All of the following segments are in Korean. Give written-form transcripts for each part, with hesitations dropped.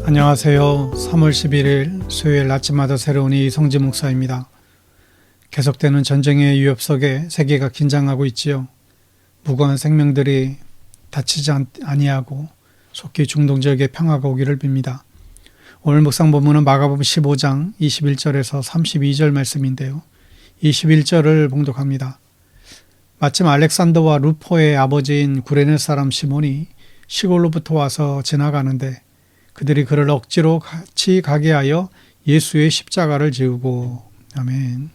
안녕하세요. 3월 11일 수요일 아침마다 새로운 이성지 목사입니다. 계속되는 전쟁의 위협 속에 세계가 긴장하고 있지요. 무고한 생명들이 다치지 아니하고 속히 중동지역에 평화가 오기를 빕니다. 오늘 묵상 본문은 마가복음 15장 21절에서 32절 말씀인데요. 21절을 봉독합니다. 마침 알렉산더와 루포의 아버지인 구레네 사람 시몬이 시골로부터 와서 지나가는데 그들이 그를 억지로 같이 가게 하여 예수의 십자가를 지우고. 아멘.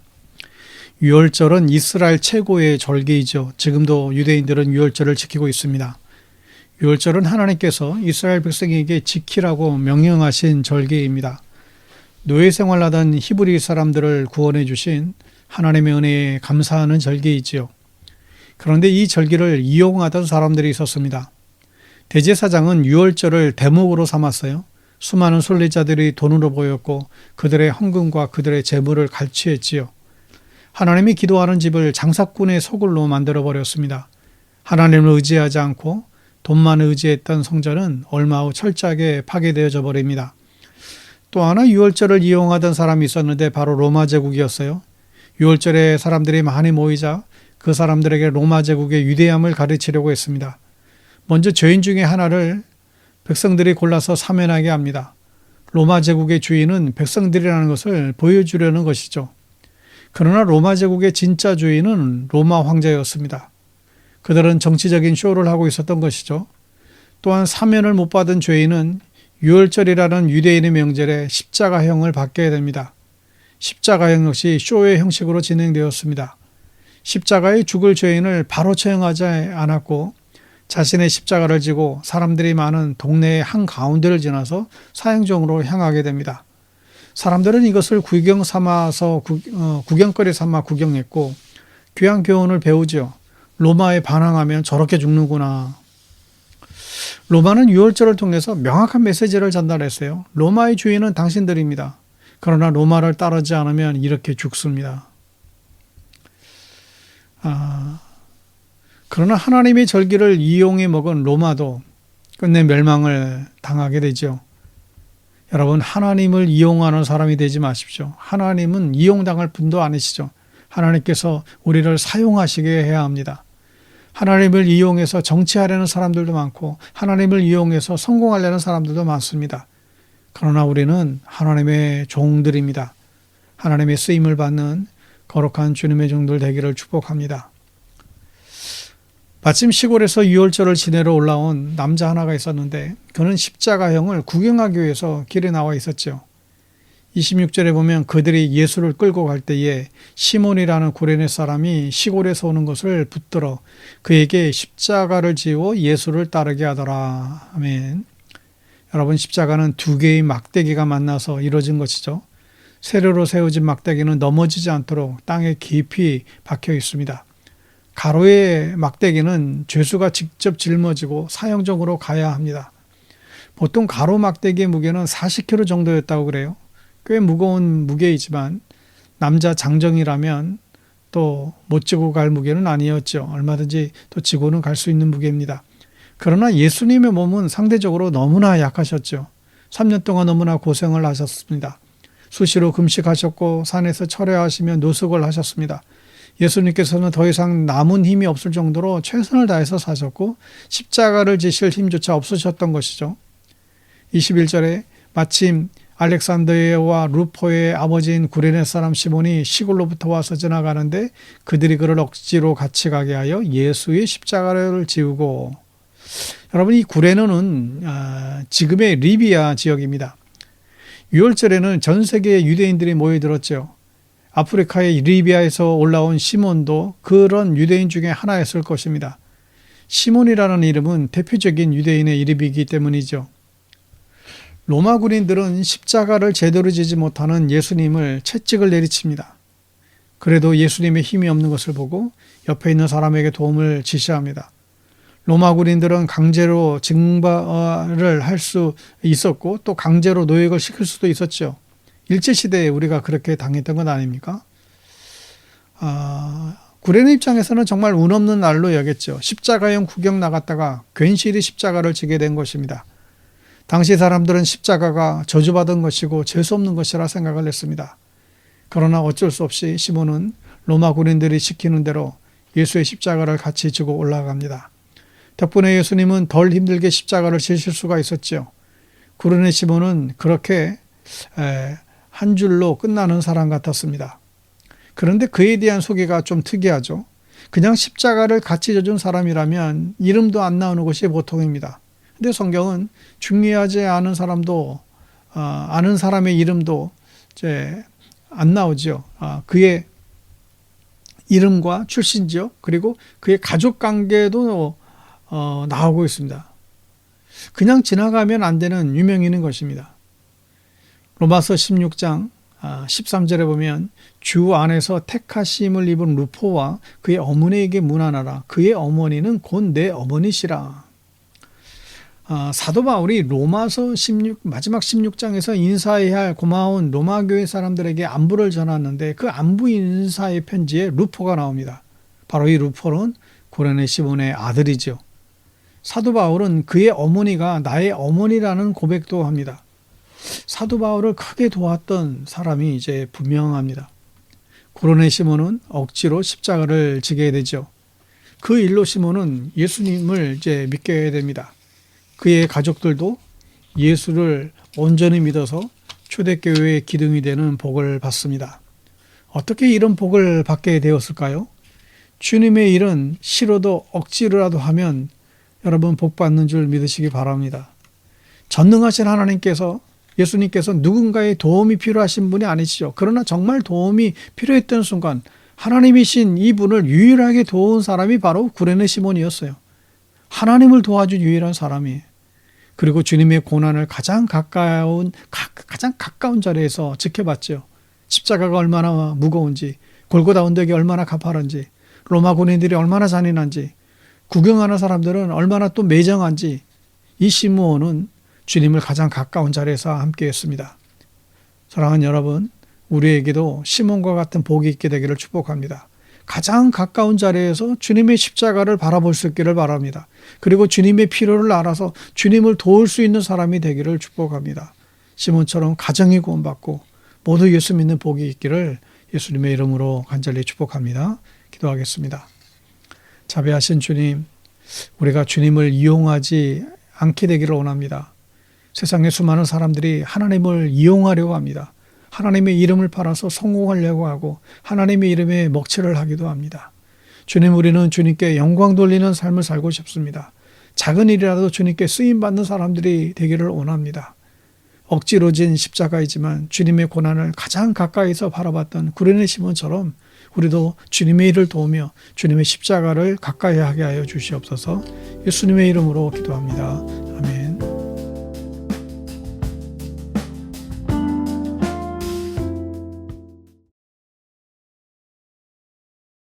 유월절은 이스라엘 최고의 절기이죠. 지금도 유대인들은 유월절을 지키고 있습니다. 유월절은 하나님께서 이스라엘 백성에게 지키라고 명령하신 절기입니다. 노예 생활하던 히브리 사람들을 구원해 주신 하나님의 은혜에 감사하는 절기이지요. 그런데 이 절기를 이용하던 사람들이 있었습니다. 대제사장은 유월절을 대목으로 삼았어요. 수많은 순례자들이 돈으로 보였고 그들의 헌금과 그들의 재물을 갈취했지요. 하나님이 기도하는 집을 장사꾼의 소굴로 만들어버렸습니다. 하나님을 의지하지 않고 돈만 의지했던 성전은 얼마 후 철저하게 파괴되어져 버립니다. 또 하나 유월절을 이용하던 사람이 있었는데 바로 로마 제국이었어요. 유월절에 사람들이 많이 모이자 그 사람들에게 로마 제국의 위대함을 가르치려고 했습니다. 먼저 죄인 중에 하나를 백성들이 골라서 사면하게 합니다. 로마 제국의 주인은 백성들이라는 것을 보여주려는 것이죠. 그러나 로마 제국의 진짜 주인은 로마 황제였습니다. 그들은 정치적인 쇼를 하고 있었던 것이죠. 또한 사면을 못 받은 죄인은 유월절이라는 유대인의 명절에 십자가형을 받게 됩니다. 십자가형 역시 쇼의 형식으로 진행되었습니다. 십자가에 죽을 죄인을 바로 처형하지 않았고 자신의 십자가를 지고 사람들이 많은 동네의 한가운데를 지나서 사형정으로 향하게 됩니다. 사람들은 이것을 구경거리 삼아 구경했고 귀한 교훈을 배우죠. 로마에 반항하면 저렇게 죽는구나. 로마는 유월절을 통해서 명확한 메시지를 전달했어요. 로마의 주인은 당신들입니다. 그러나 로마를 따르지 않으면 이렇게 죽습니다. 그러나 하나님의 절기를 이용해 먹은 로마도 끝내 멸망을 당하게 되죠. 여러분, 하나님을 이용하는 사람이 되지 마십시오. 하나님은 이용당할 분도 아니시죠. 하나님께서 우리를 사용하시게 해야 합니다. 하나님을 이용해서 정치하려는 사람들도 많고 하나님을 이용해서 성공하려는 사람들도 많습니다. 그러나 우리는 하나님의 종들입니다. 하나님의 쓰임을 받는 거룩한 주님의 종들 되기를 축복합니다. 마침 시골에서 유월절을 지내러 올라온 남자 하나가 있었는데 그는 십자가형을 구경하기 위해서 길에 나와 있었죠. 26절에 보면 그들이 예수를 끌고 갈 때에 시몬이라는 구레네 사람이 시골에서 오는 것을 붙들어 그에게 십자가를 지워 예수를 따르게 하더라. 아멘. 여러분, 십자가는 두 개의 막대기가 만나서 이루어진 것이죠. 세로로 세워진 막대기는 넘어지지 않도록 땅에 깊이 박혀 있습니다. 가로의 막대기는 죄수가 직접 짊어지고 사형정으로 가야 합니다. 보통 가로 막대기의 무게는 40kg 정도였다고 그래요. 꽤 무거운 무게이지만 남자 장정이라면 또 못 지고 갈 무게는 아니었죠. 얼마든지 또 지고는 갈 수 있는 무게입니다. 그러나 예수님의 몸은 상대적으로 너무나 약하셨죠. 3년 동안 너무나 고생을 하셨습니다. 수시로 금식하셨고 산에서 철야하시며 노숙을 하셨습니다. 예수님께서는 더 이상 남은 힘이 없을 정도로 최선을 다해서 사셨고 십자가를 지실 힘조차 없으셨던 것이죠. 21절에 마침 알렉산더와 루포의 아버지인 구레네 사람 시몬이 시골로부터 와서 지나가는데 그들이 그를 억지로 같이 가게 하여 예수의 십자가를 지우고. 여러분, 이 구레네는 지금의 리비아 지역입니다. 유월절에는 전 세계의 유대인들이 모여들었죠. 아프리카의 리비아에서 올라온 시몬도 그런 유대인 중에 하나였을 것입니다. 시몬이라는 이름은 대표적인 유대인의 이름이기 때문이죠. 로마 군인들은 십자가를 제대로 지지 못하는 예수님을 채찍을 내리칩니다. 그래도 예수님의 힘이 없는 것을 보고 옆에 있는 사람에게 도움을 지시합니다. 로마 군인들은 강제로 징발을 할 수 있었고 또 강제로 노역을 시킬 수도 있었죠. 일제시대에 우리가 그렇게 당했던 건 아닙니까? 구레네 입장에서는 정말 운 없는 날로 여겼죠. 십자가형 구경 나갔다가 괜시리 십자가를 지게 된 것입니다. 당시 사람들은 십자가가 저주받은 것이고 재수 없는 것이라 생각을 했습니다. 그러나 어쩔 수 없이 시몬은 로마 군인들이 시키는 대로 예수의 십자가를 같이 지고 올라갑니다. 덕분에 예수님은 덜 힘들게 십자가를 지실 수가 있었지요. 구레네 시몬은 그렇게 한 줄로 끝나는 사람 같았습니다. 그런데 그에 대한 소개가 좀 특이하죠. 그냥 십자가를 같이 져준 사람이라면 이름도 안 나오는 것이 보통입니다. 근데 성경은 중요하지 않은 사람도 아는 사람의 이름도 이제 안 나오죠. 그의 이름과 출신지요. 그리고 그의 가족 관계도 나오고 있습니다. 그냥 지나가면 안 되는 유명인인 것입니다. 로마서 16장 13절에 보면 주 안에서 택하심을 입은 루포와 그의 어머니에게 문안하라. 그의 어머니는 곧 내 어머니시라. 사도 바울이 로마서 마지막 16장에서 인사해야 할 고마운 로마 교회 사람들에게 안부를 전했는데 그 안부 인사의 편지에 루포가 나옵니다. 바로 이 루포는 구레네 시몬의 아들이죠. 사도 바울은 그의 어머니가 나의 어머니라는 고백도 합니다. 사도 바울을 크게 도왔던 사람이 이제 분명합니다. 구레네 시몬은 억지로 십자가를 지게 되죠. 그 일로 시몬은 예수님을 이제 믿게 됩니다. 그의 가족들도 예수를 온전히 믿어서 초대교회의 기둥이 되는 복을 받습니다. 어떻게 이런 복을 받게 되었을까요? 주님의 일은 싫어도 억지로라도 하면 여러분 복 받는 줄 믿으시기 바랍니다. 전능하신 하나님께서 예수님께서 누군가의 도움이 필요하신 분이 아니시죠. 그러나 정말 도움이 필요했던 순간 하나님이신 이분을 유일하게 도운 사람이 바로 구레네 시몬이었어요. 하나님을 도와준 유일한 사람이에요. 그리고 주님의 고난을 가장 가까운 자리에서 지켜봤죠. 십자가가 얼마나 무거운지, 골고다 언덕이 얼마나 가파른지, 로마 군인들이 얼마나 잔인한지, 구경하는 사람들은 얼마나 또 매정한지, 이 시므온은 주님을 가장 가까운 자리에서 함께했습니다. 사랑하는 여러분, 우리에게도 시몬과 같은 복이 있게 되기를 축복합니다. 가장 가까운 자리에서 주님의 십자가를 바라볼 수 있기를 바랍니다. 그리고 주님의 필요를 알아서 주님을 도울 수 있는 사람이 되기를 축복합니다. 시몬처럼 가정이 구원받고 모두 예수 믿는 복이 있기를 예수님의 이름으로 간절히 축복합니다. 기도하겠습니다. 자비하신 주님, 우리가 주님을 이용하지 않게 되기를 원합니다. 세상의 수많은 사람들이 하나님을 이용하려고 합니다. 하나님의 이름을 팔아서 성공하려고 하고 하나님의 이름에 먹칠을 하기도 합니다. 주님, 우리는 주님께 영광 돌리는 삶을 살고 싶습니다. 작은 일이라도 주님께 쓰임받는 사람들이 되기를 원합니다. 억지로 진 십자가이지만 주님의 고난을 가장 가까이서 바라봤던 구레네 시몬처럼 우리도 주님의 일을 도우며 주님의 십자가를 가까이 하게 하여 주시옵소서. 예수님의 이름으로 기도합니다.